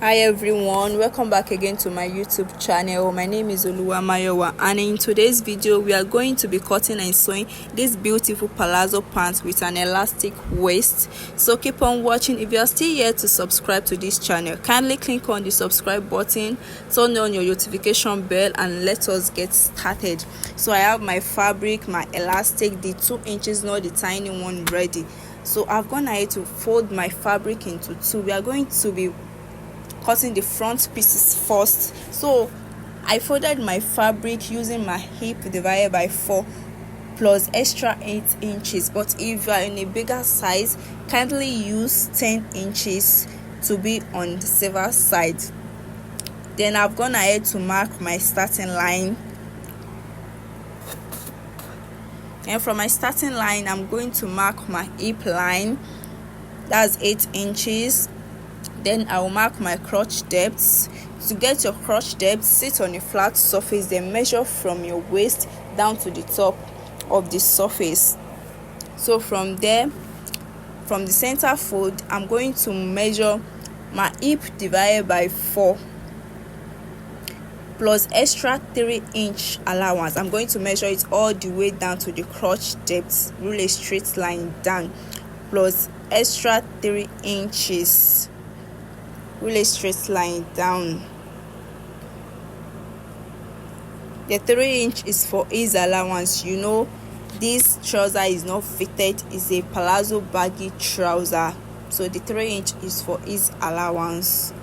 Hi everyone, welcome back again to my YouTube channel. My name is Mayowa, and in today's video we are going to be cutting and sewing this beautiful palazzo pants with an elastic waist. So keep on watching. If you are still here to subscribe to this channel, kindly click on the subscribe button, turn on your notification bell, and let us get started. So I have my fabric, my elastic, the 2 inches, not the tiny one, ready. So I've gone ahead to fold my fabric into 2. We are going to be cutting the front pieces first. So I folded my fabric using my hip divided by 4 plus extra 8 inches, but if you are in a bigger size, kindly use 10 inches to be on the safer side. Then I've gone ahead to mark my starting line, and from my starting line I'm going to mark my hip line, that's 8 inches. Then I will mark my crotch depth. To get your crotch depth, sit on a flat surface, then measure from your waist down to the top of the surface. So from there, from the center fold, I'm going to measure my hip divided by 4 plus extra 3-inch allowance. I'm going to measure it all the way down to the crotch depth, rule a straight line down, plus extra 3 inches. Really straight line down. The 3-inch is for ease allowance. You know, this trouser is not fitted, it's a palazzo baggy trouser, so the 3-inch is for ease allowance.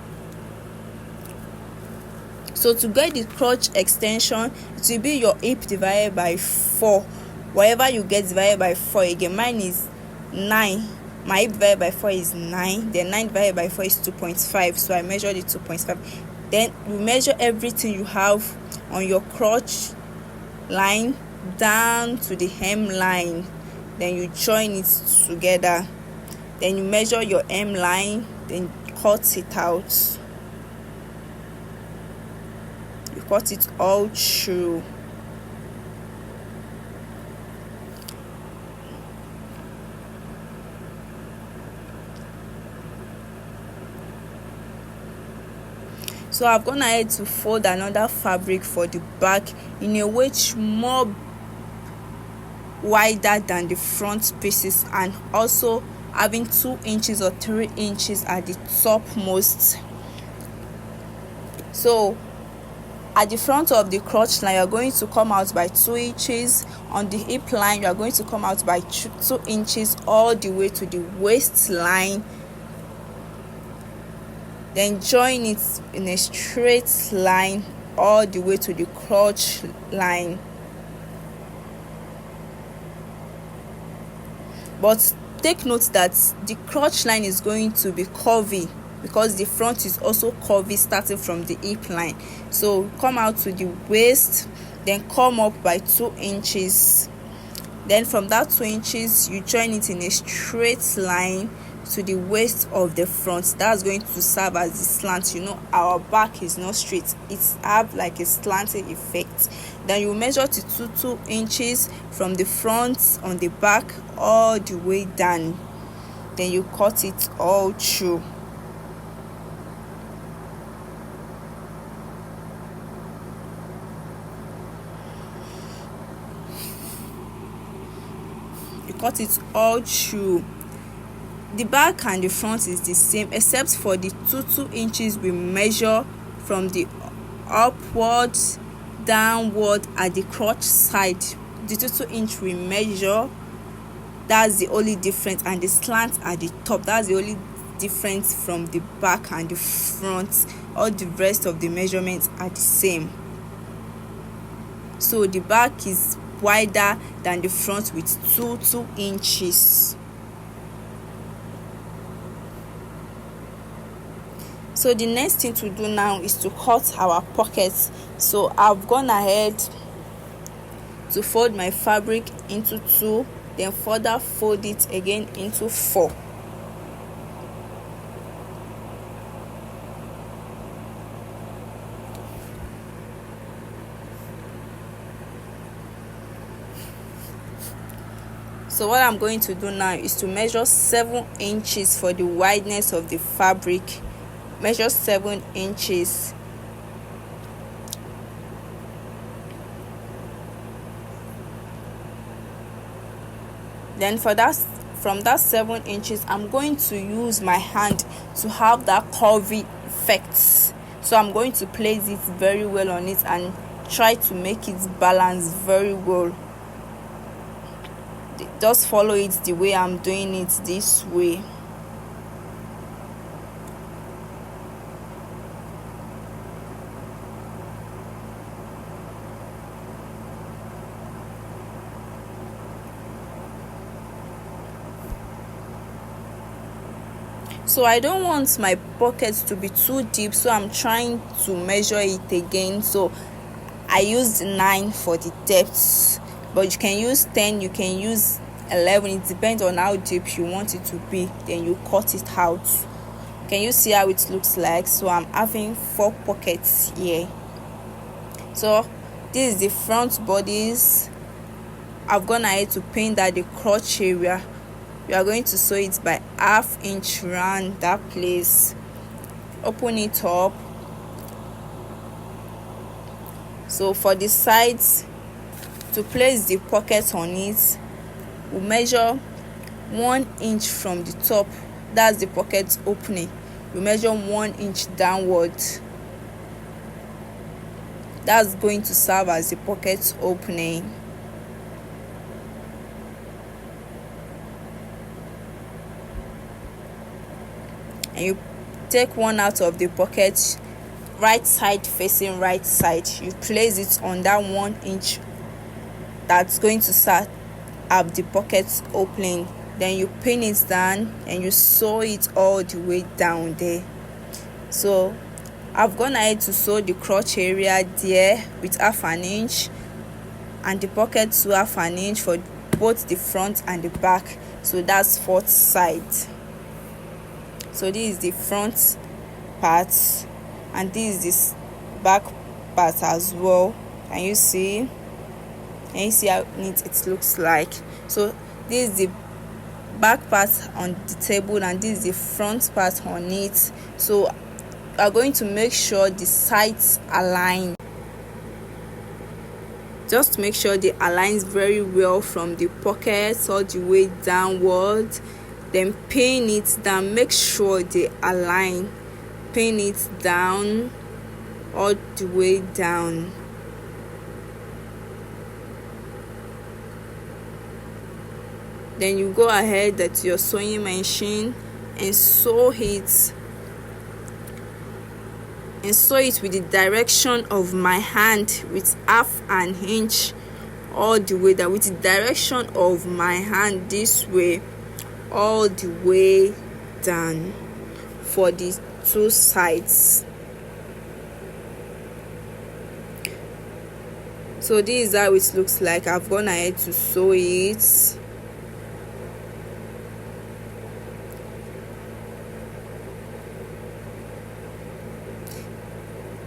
So to get the crotch extension, it will be your hip divided by 4. Whatever you get divided by 4, again mine is 9. My hip divided by 4 is 9, then 9 divided by 4 is 2.5, so I measured it 2.5. Then you measure everything you have on your crotch line down to the hem line, then you join it together. Then you measure your hem line, then cut it out. You cut it all through. So I've gone ahead to fold another fabric for the back in a way more wider than the front pieces, and also having 2 inches or 3 inches at the topmost. So at the front of the crotch line, you are going to come out by 2 inches. On the hip line, you are going to come out by 2 inches all the way to the waistline. Then join it in a straight line all the way to the crotch line. But take note that the crotch line is going to be curvy because the front is also curvy starting from the hip line. So come out to the waist, then come up by 2 inches. Then from that 2 inches, you join it in a straight line to the waist of the front. That's going to serve as the slant. You know, our back is not straight, it's have like a slanted effect. Then you measure to 2 inches from the front on the back all the way down. Then you cut it all through. You cut it all through. The back and the front is the same, except for the 2 inches we measure from the upward downward at the crotch side. The 2 inch we measure, that's the only difference, and the slant at the top, that's the only difference from the back and the front. All the rest of the measurements are the same. So the back is wider than the front with 2 inches. So the next thing to do now is to cut our pockets. So I've gone ahead to fold my fabric into 2, then further fold it again into 4. So what I'm going to do now is to measure 7 inches for the wideness of the fabric measure 7 inches. Then from that 7 inches, I'm going to use my hand to have that curvy effect. So I'm going to place it very well on it and try to make it balance very well. Just follow it the way I'm doing it this way. So I don't want my pockets to be too deep, so I'm trying to measure it again. So I used 9 for the depth, but you can use 10, you can use 11. It depends on how deep you want it to be. Then you cut it out. Can you see how it looks like? So I'm having 4 pockets here. So this is the front bodies. I've gone ahead to paint that the crotch area. You are going to sew it by 1/2 inch round that place. Open it up. So for the sides, to place the pocket on it, we measure 1 inch from the top. That's the pocket opening. We measure 1 inch downward. That's going to serve as the pocket opening. And you take one out of the pocket, right side facing right side. You place it on that 1 inch that's going to start up the pocket opening. Then you pin it down and you sew it all the way down there. So I've gone ahead to sew the crotch area there with 1/2 inch and the pocket to 1/2 inch for both the front and the back. So that's 4th side. So this is the front part and this is this back part as well. Can you see how neat it looks like? So this is the back part on the table and this is the front part on it. So we are going to make sure the sides align. Just make sure they aligns very well from the pockets all the way downward. Then pin it down, make sure they align. Pin it down all the way down. Then you go ahead that your sewing machine and sew it. And sew it with the direction of my hand with 1/2 inch all the way down. With the direction of my hand this way all the way down for the 2 sides. So this is how it looks like. I've gone ahead to sew it.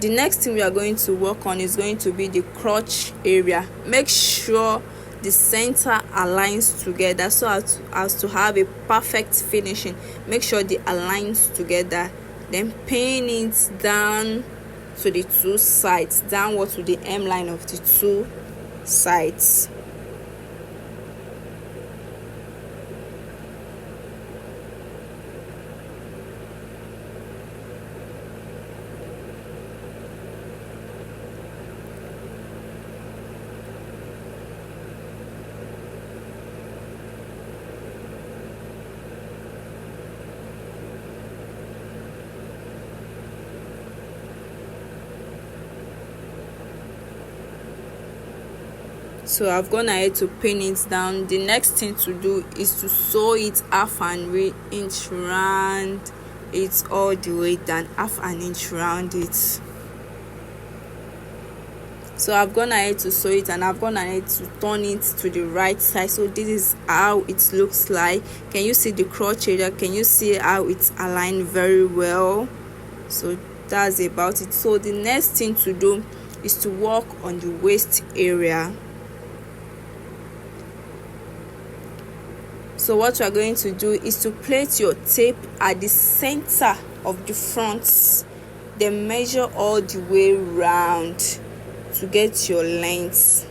The next thing we are going to work on is going to be the crotch area. Make sure the center aligns together so as to have a perfect finishing. Make sure they aligns together. Then pin it down to the 2 sides, downward to the hem line of the 2 sides. So I've gone ahead to pin it down. The next thing to do is to sew it 1/2 inch round it all the way down, 1/2 inch round it. So I've gone ahead to sew it and I've gone ahead to turn it to the right side. So this is how it looks like. Can you see the crotch area? Can you see how it's aligned very well? So that's about it. So the next thing to do is to work on the waist area. So what you are going to do is to place your tape at the center of the front, then measure all the way round to get your length.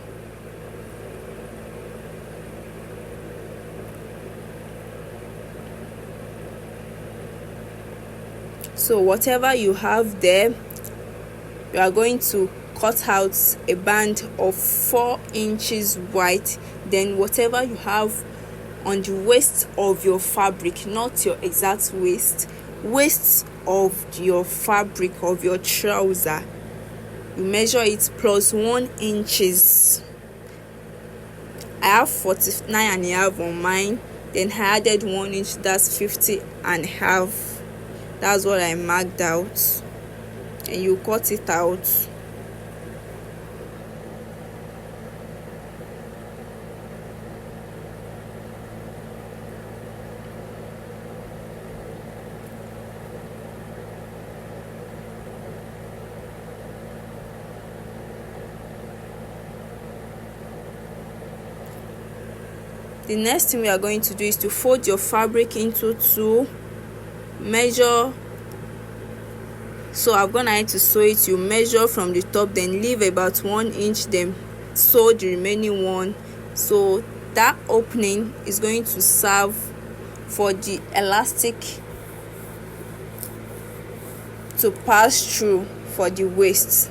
So whatever you have there, you are going to cut out a band of 4 inches wide. Then whatever you have on the waist of your fabric, not your exact waist of your fabric of your trouser, you measure it plus 1 inches. I have 49.5 on mine, then I added 1 inch, that's 50.5. That's what I marked out, and you cut it out. The next thing we are going to do is to fold your fabric into 2. Measure. So I'm gonna need to sew it. You measure from the top, then leave about 1 inch, then sew the remaining one. So that opening is going to serve for the elastic to pass through for the waist.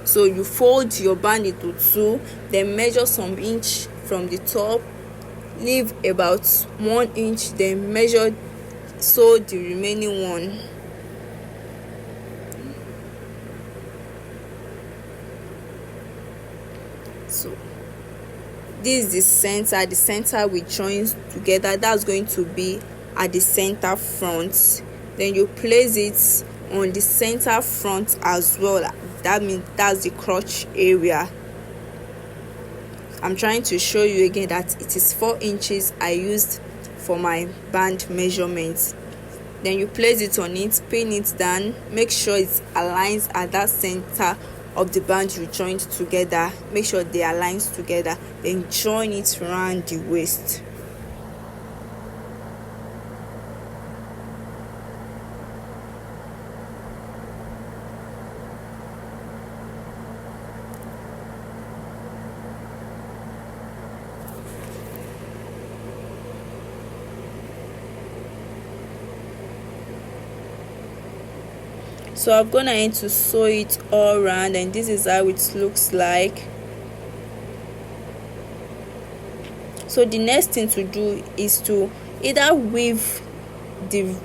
So you fold your band into 2, then measure some inch from the top, leave about 1 inch, then measure, sew the remaining one. So this is the center we join together, that's going to be at the center front. Then you place it on the center front as well. That means that's the crotch area. I'm trying to show you again that it is 4 inches I used for my band measurements. Then you place it on it, pin it down, make sure it aligns at that center of the band you joined together. Make sure they align together, then join it around the waist. So I'm gonna need to sew it all around, and this is how it looks like. So the next thing to do is to either weave the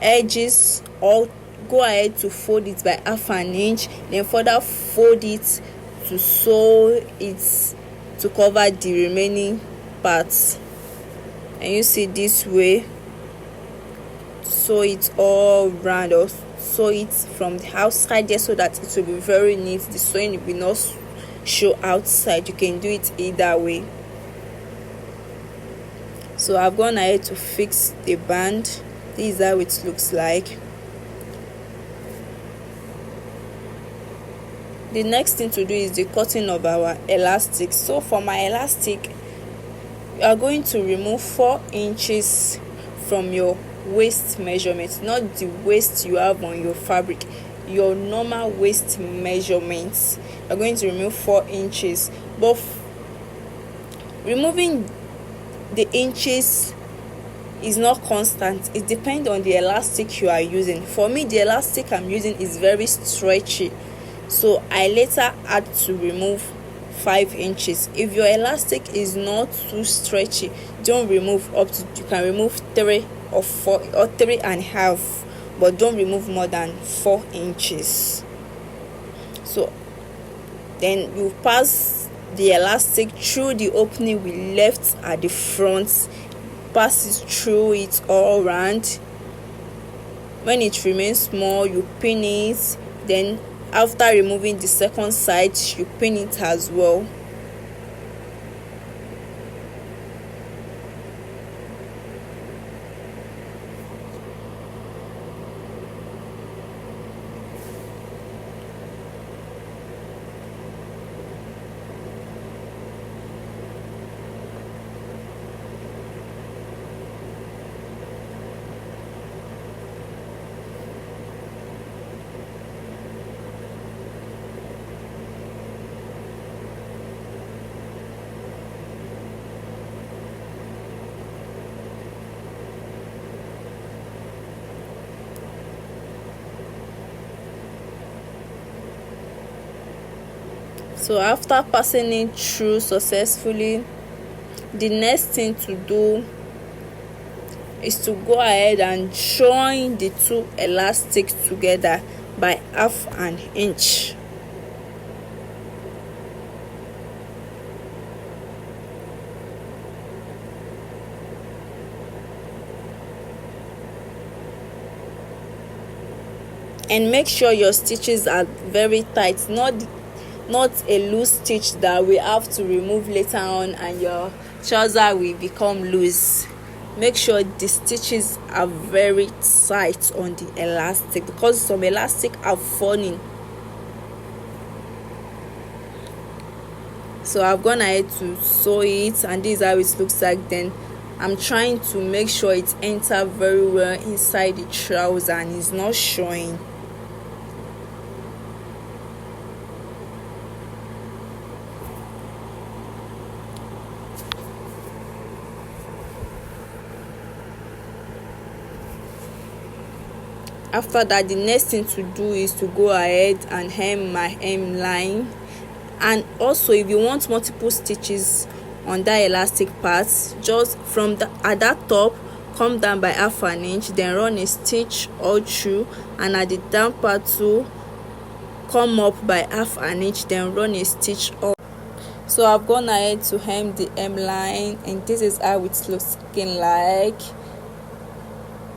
edges or go ahead to fold it by 1/2 inch, then further fold it to sew it to cover the remaining parts. And you see this way, sew it all round, or sew it from the outside there so that it will be very neat. The sewing will not show outside. You can do it either way. So I've gone ahead to fix the band. This is how it looks like. The next thing to do is the cutting of our elastic. So for my elastic, you are going to remove 4 inches from your waist measurement, not the waist you have on your fabric, your normal waist measurements. You're going to remove 4 inches, but removing the inches is not constant. It depends on the elastic you are using. For me, the elastic I'm using is very stretchy, so I later had to remove 5 inches. If your elastic is not too stretchy, don't remove up to, you can remove 3 or 4 or 3.5, but don't remove more than 4 inches. So then you pass the elastic through the opening we left at the front, pass it through it all around. When it remains small, you pin it. Then after removing the second side, you pin it as well. So after passing it through successfully, the next thing to do is to go ahead and join the two elastics together by 1/2 inch. And make sure your stitches are very tight, not a loose stitch that we have to remove later on and your trouser will become loose. Make sure the stitches are very tight on the elastic, because some elastic are falling. So I've gone ahead to sew it, and this is how it looks like. Then I'm trying to make sure it enters very well inside the trouser and it's not showing. After that, the next thing to do is to go ahead and hem my hemline. And also, if you want multiple stitches on that elastic part, just from at that top, come down by 1/2 inch, then run a stitch all through, and at the down part too, come up by 1/2 inch, then run a stitch up. So I've gone ahead to hem the hemline, and this is how it looks like.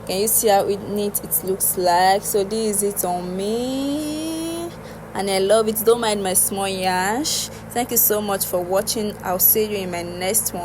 Can you see how neat it looks like? So this is it on me, and I love it. Don't mind my small yash. Thank you so much for watching. I'll see you in my next one.